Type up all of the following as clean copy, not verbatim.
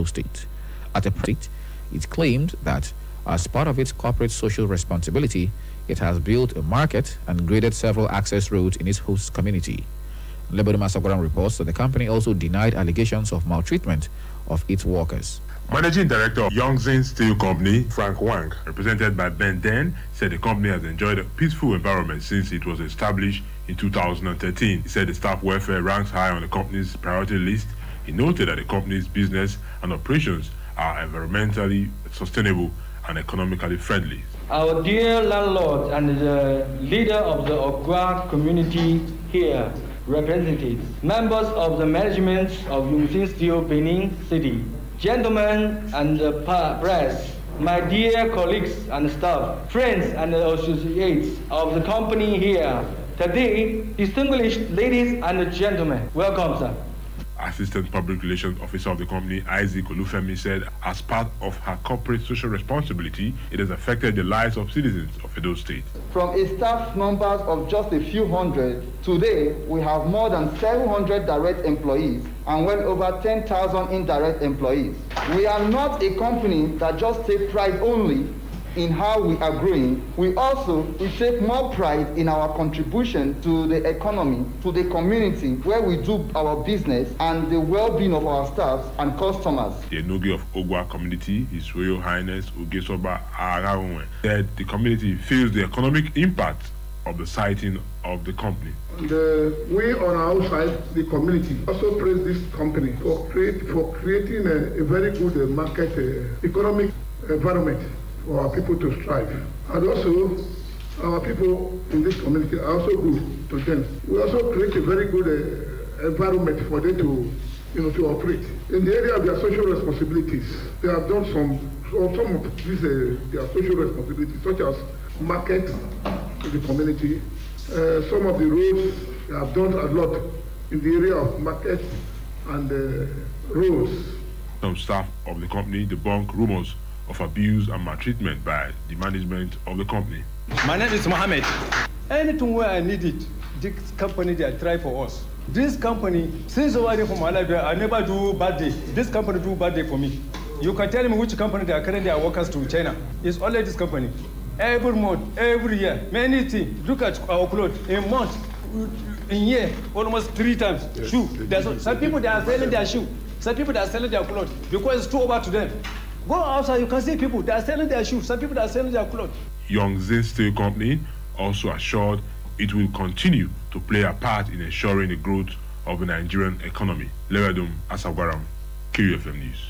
Edo State. At a point, it claimed that as part of its corporate social responsibility, it has built a market and graded several access roads in its host community. Leboduma Asagwaram reports that the company also denied allegations of maltreatment of its workers. Managing Director of Yongzin Steel Company, Frank Wang, represented by Ben Den, said the company has enjoyed a peaceful environment since it was established in 2013. He said the staff welfare ranks high on the company's priority list. He noted that the company's business and operations are environmentally sustainable and economically friendly. Our dear landlord and the leader of the Ogwa community here, representatives, members of the management of Yongzin Steel Benin City, gentlemen and the press, my dear colleagues and staff, friends and associates of the company here, today, distinguished ladies and gentlemen, welcome, sir. Assistant Public Relations Officer of the company, Isaac Olufemi, said as part of her corporate social responsibility, it has affected the lives of citizens of Edo State. From a staff numbers of just a few hundred, today we have more than 700 direct employees and well over 10,000 indirect employees. We are not a company that just takes pride only in how we are growing. We take more pride in our contribution to the economy, to the community where we do our business, and the well-being of our staff and customers. The Enogi of Ogwa community, His Royal Highness Ugesoba Araunwe, said the community feels the economic impact of the siting of the company. We on our side, the community, also praise this company for creating a very good market economic environment for our people to strive. And also, our people in this community are also good to them. We also create a very good environment for them to operate. In the area of their social responsibilities, they have done some of these their social responsibilities, such as market in the community. Some of the roads, they have done a lot in the area of market and roads. Some staff of the company debunk rumors of abuse and maltreatment by the management of the company. My name is Mohammed. Anything where I need it, this company they try for us. This company, since already from my life, I never do bad day. This company do bad day for me. You can tell me which company they are carrying their workers to China. It's only this company. Every month, every year, many things. Look at our clothes. In month, in year, almost 3 times. Yes. Shoe. Some people they are selling their shoe. Some people they are selling their clothes because it's too over to them. Go outside, you can see people, they are selling their shoes. Some people are selling their clothes. Yongzin Steel Company also assured it will continue to play a part in ensuring the growth of the Nigerian economy. Leboduma Asagwaram, QFM News.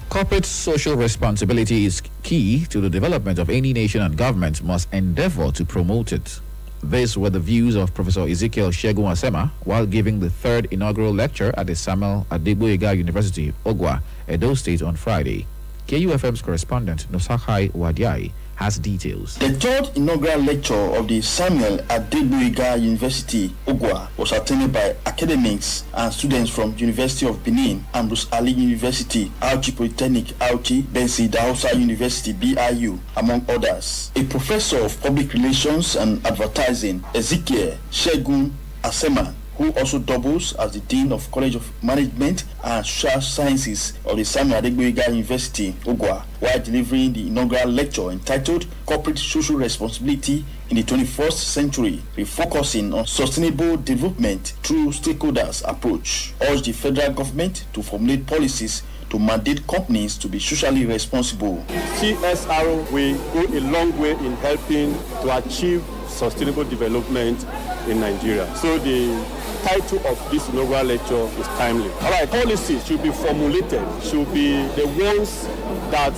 Corporate social responsibility is key to the development of any nation, and government must endeavor to promote it. These were the views of Professor Ezekiel Shegun Asema while giving the 3rd inaugural lecture at the Samuel Adegboyega University, Ogwa, Edo State on Friday. KUFM's correspondent Nosahai Wadiai has details. The 3rd inaugural lecture of the Samuel Adegboyega University, Ogwa, was attended by academics and students from University of Benin, Ambrose Ali University, Auchi Polytechnic, Auchi, Bensi Daosa University, BIU, among others. A professor of public relations and advertising, Ezekiel Shegun Asema, who also doubles as the Dean of College of Management and Social Sciences of the Samuel Adegboyega University, Ogwa, while delivering the inaugural lecture entitled Corporate Social Responsibility in the 21st Century, refocusing on sustainable development through stakeholders' approach, urged the federal government to formulate policies to mandate companies to be socially responsible. CSR will go a long way in helping to achieve sustainable development in Nigeria. So the title of this inaugural lecture is timely. All right, policies should be formulated, should be the ones that,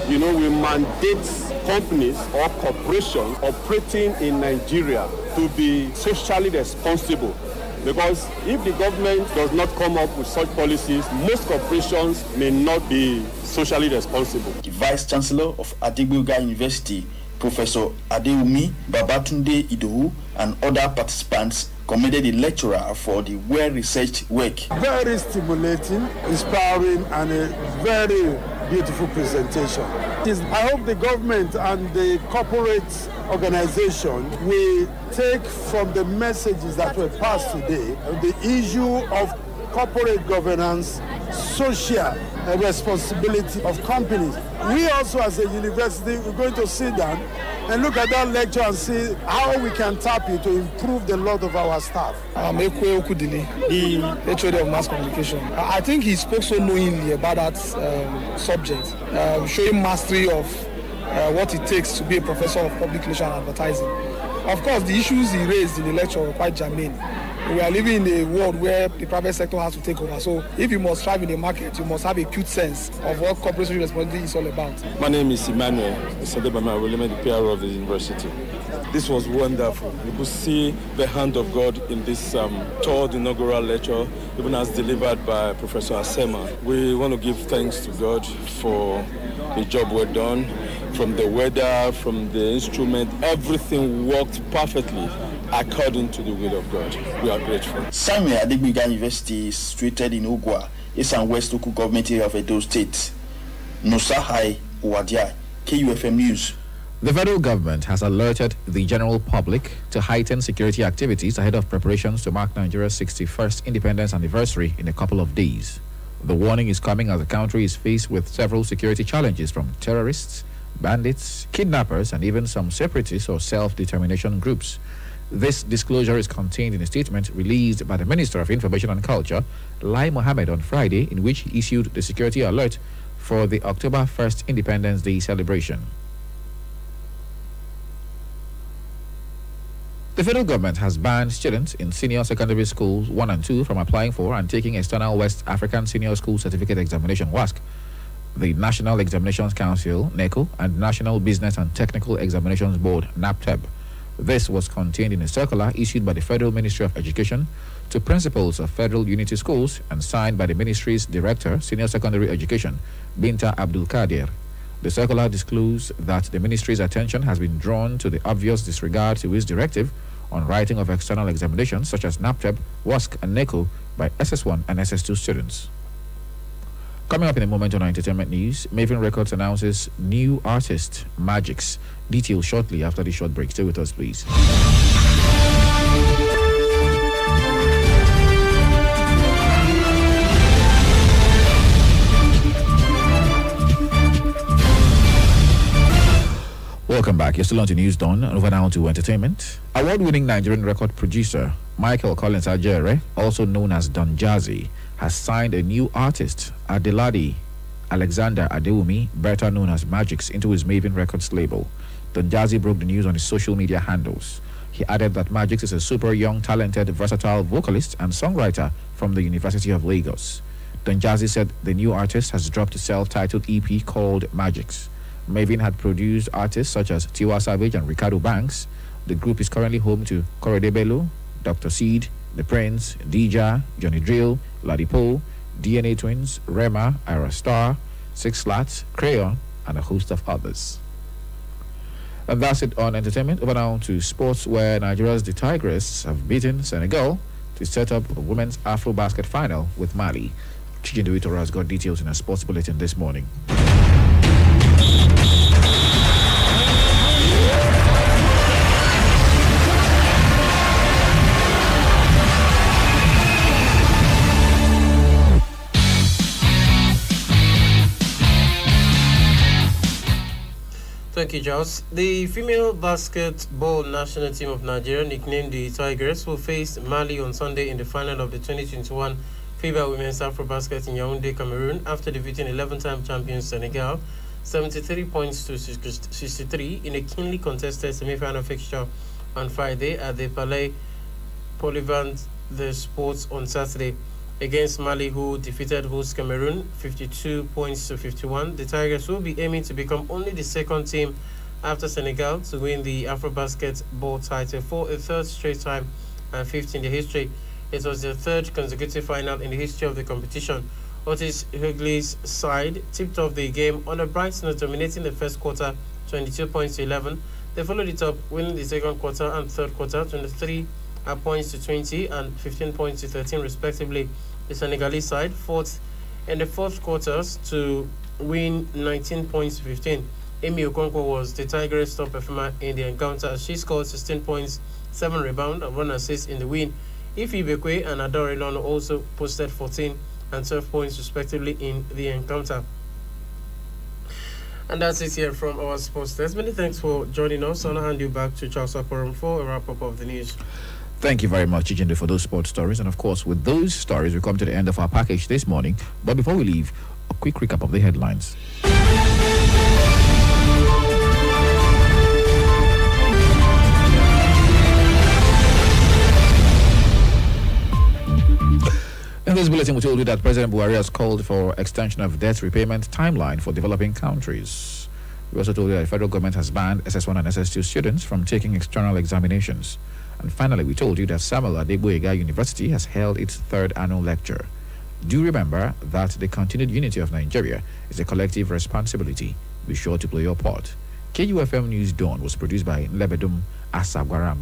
will mandate companies or corporations operating in Nigeria to be socially responsible. Because if the government does not come up with such policies, most corporations may not be socially responsible. The Vice Chancellor of Adegboyega University, Professor Adewumi Babatunde Idowu and other participants commended the lecturer for the well-researched work. Very stimulating, inspiring, and a very beautiful presentation. I hope the government and the corporate organization will take from the messages that were passed today the issue of corporate governance, social responsibility of companies. We also as a university, we're going to sit down and look at that lecture and see how we can tap it to improve the lot of our staff. I'm Ekwe Okudili, the HOD of Mass Communication. I think he spoke so knowingly about that subject, showing mastery of what it takes to be a professor of public relations and advertising. Of course, the issues he raised in the lecture were quite germane. We are living in a world where the private sector has to take over. So if you must thrive in the market, you must have a acute sense of what corporate social responsibility is all about. My name is Emmanuel Sadebama, the PR of the university. This was wonderful. You could see the hand of God in this third inaugural lecture, even as delivered by Professor Asema. We want to give thanks to God for the job well done. From the weather, from the instrument, everything worked perfectly according to the will of God. We are grateful. Samuel Adegbiga University is situated in Ugwa, East and West local government area of Edo State. Nosahai Wadia, KUFM News. The federal government has alerted the general public to heighten security activities ahead of preparations to mark Nigeria's 61st independence anniversary in a couple of days. The warning is coming as the country is faced with several security challenges from terrorists, bandits, kidnappers, and even some separatist or self-determination groups. This disclosure is contained in a statement released by the Minister of Information and Culture, Lai Mohammed, on Friday, in which he issued the security alert for the October 1st Independence Day celebration. The federal government has banned students in senior secondary schools 1 and 2 from applying for and taking external West African Senior School Certificate Examination (WASC). The National Examinations Council (NECO) and National Business and Technical Examinations Board (NAPTEB). This was contained in a circular issued by the Federal Ministry of Education to principals of federal unity schools and signed by the ministry's Director, Senior Secondary Education, Binta Abdul Kadir. The circular disclosed that the ministry's attention has been drawn to the obvious disregard to its directive on writing of external examinations such as NAPTEB, WASC, and NECO by SS1 and SS2 students. Coming up in a moment on our entertainment news, Maven Records announces new artist, Magix. Details shortly after the short break. Stay with us, please. Welcome back. You're still on to News Dawn. Over now to entertainment. Award-winning Nigerian record producer Michael Collins Ajere, also known as Don Jazzy, has signed a new artist, Adeladi Alexander Adewumi, better known as Magix, into his Maven Records label. Don Jazzy broke the news on his social media handles. He added that Magix is a super young, talented, versatile vocalist and songwriter from the University of Lagos. Don Jazzy said the new artist has dropped a self-titled EP called Magix. Maven had produced artists such as Tiwa Savage and Ricardo Banks. The group is currently home to Korede Bello, Dr. Seed, The Prince, Dija, Johnny Drill, Ladipo, DNA Twins, Rema, Ira Star, Six Slats, Crayon, and a host of others. And that's it on entertainment. Over now to sports, where Nigeria's The Tigers have beaten Senegal to set up a women's Afro-Basket final with Mali. Chijindu Itora has got details in a sports bulletin this morning. Thank you, Giles. The female basketball national team of Nigeria, nicknamed the Tigers, will face Mali on Sunday in the final of the 2021 FIBA Women's Afro-Basket in Yaoundé, Cameroon, after defeating 11-time champions Senegal 73 points to 63 in a keenly contested semi-final fixture on Friday at the Palais Polyvalent the Sports on Saturday. Against Mali, who defeated host Cameroon 52 points to 51, the Tigers will be aiming to become only the second team after Senegal to win the Afro-Basketball title for a third straight time and fifth in the history. It was the third consecutive final in the history of the competition. Otis Higley's side tipped off the game on a bright note, dominating the first quarter 22 points to 11. They followed it up, winning the second quarter and third quarter, 23 points to 20 and 15 points to 13 respectively. The Senegalese side fourth in the fourth quarters to win 19 points to 15. Amy Okonkwo was the Tigers' top performer in the encounter. She scored 16 points, 7 rebounds and 1 assist in the win. Ife Ibekwe and Adore Ilono also posted 14 and 12 points respectively in the encounter. And that's it here from our sports desk. Many thanks for joining us. I'll hand you back to Charles Aporum for a wrap-up of the news. Thank you very much, Ijinde, for those sports stories. And of course, with those stories, we come to the end of our package this morning. But before we leave, a quick recap of the headlines. In this bulletin, we told you that President Buhari has called for extension of debt repayment timeline for developing countries. We also told you that the federal government has banned SS1 and SS2 students from taking external examinations. And finally, we told you that Samuel Adegboyega University has held its third annual lecture. Do remember that the continued unity of Nigeria is a collective responsibility. Be sure to play your part. KUFM News Dawn was produced by Lebedum Asagwaram.